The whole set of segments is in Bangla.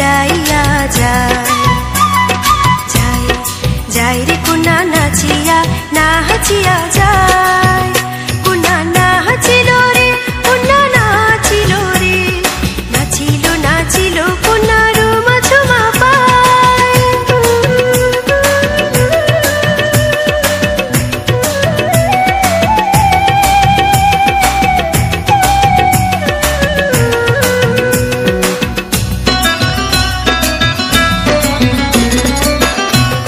উড়াইয়া যায় যায় যায় রে কোনা নাচিয়া নাচিয়া যায় কোনা নাচিল রে কোনা নাচিল রে নাচিল নাচিল কোনার মাঝুমা পায়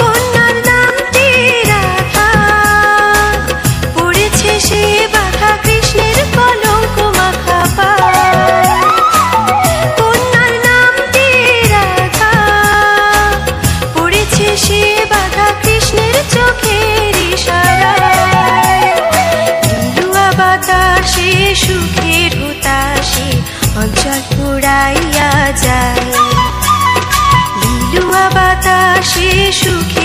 কন্যার নামটি রাধা পড়েছে সে বাঁকা কৃষ্ণের কলঙ্ক মাখা পায় কন্যার নামটি রাধা পড়েছে সে বাঁকা কৃষ্ণের চোখের ইশারায় লিলুয়া বাতাসে সুখের হুতাশে অঞ্চল উড়াইয়া যায় লিলুয়া বাতাসে সুখে